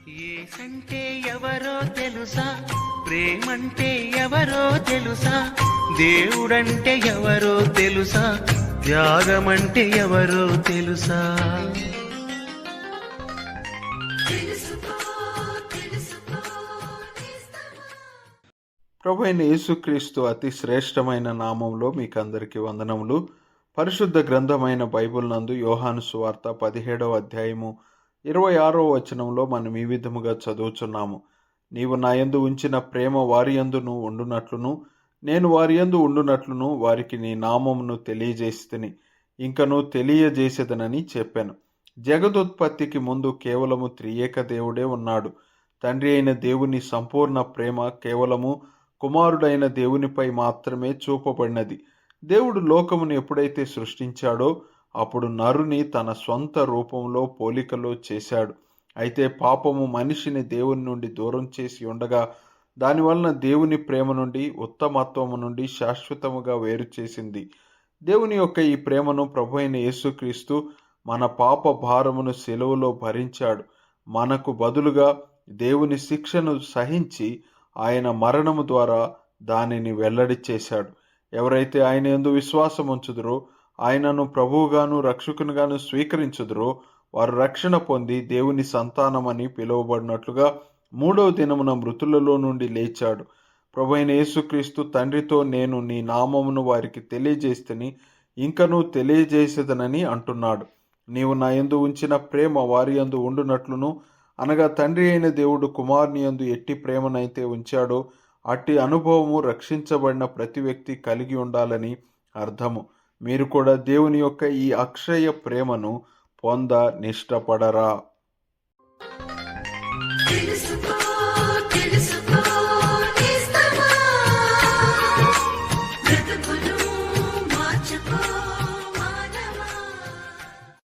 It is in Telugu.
ఏసంటే ఎవరో తెలుసా, ప్రేమంటే ఎవరో తెలుసా, దేవుడంటే ఎవరో తెలుసా, త్యాగమంటే ఎవరో తెలుసా. ప్రభువైన యేసుక్రీస్తు అతి శ్రేష్టమైన నామంలో మీకందరికీ వందనములు. పరిశుద్ధ గ్రంథమైన బైబిల్ నందు యోహాను సువార్త 17వ అధ్యాయము 26వ వచనంలో మనం ఈ విధముగా చదువుచున్నాము. నీవు నా యందు ఉంచిన ప్రేమ వారి యందును ఉండునట్లును, నేను వారి యందు ఉండునట్లును వారికి నీ నామమును తెలియజేసితిని, ఇంకను తెలియజేసేదనని చెప్పాను. జగదుత్పత్తికి ముందు కేవలము త్రియేక దేవుడే ఉన్నాడు. తండ్రి అయిన దేవుని సంపూర్ణ ప్రేమ కేవలము కుమారుడైన దేవునిపై మాత్రమే చూపబడినది. దేవుడు లోకమును ఎప్పుడైతే సృష్టించాడో అప్పుడు నరుని తన స్వంత రూపంలో పోలికలో చేశాడు. అయితే పాపము మనిషిని దేవుని నుండి దూరం చేసి ఉండగా దానివలన దేవుని ప్రేమ నుండి, ఉత్తమత్వము నుండి శాశ్వతముగా వేరు చేసింది. దేవుని యొక్క ఈ ప్రేమను ప్రభువైన యేసుక్రీస్తు మన పాప భారమును సిలువలో భరించాడు. మనకు బదులుగా దేవుని శిక్షను సహించి ఆయన మరణము ద్వారా దానిని వెల్లడి చేశాడు. ఎవరైతే ఆయన యందు విశ్వాసం ఉంచుదురో, ఆయనను ప్రభువుగాను రక్షకునిగాను స్వీకరించుదురో వారు రక్షణ పొంది దేవుని సంతానమని పిలువబడినట్లుగా 3వ దినమున మృతులలో నుండి లేచాడు. ప్రభువైన యేసుక్రీస్తు తండ్రితో నేను నీ నామమును వారికి తెలియజేస్తని, ఇంకనూ తెలియజేసేదనని అంటున్నాడు. నీవు నా యందు ఉంచిన ప్రేమ వారి యందు ఉండునట్లును, అనగా తండ్రి అయిన దేవుడు కుమారుని యందు ఎట్టి ప్రేమనైతే ఉంచాడో అట్టి అనుభవము రక్షించబడిన ప్రతి వ్యక్తి కలిగి ఉండాలని అర్థము. మీరు కూడా దేవుని యొక్క ఈ అక్షయ ప్రేమను పొంద నిష్టపడరా?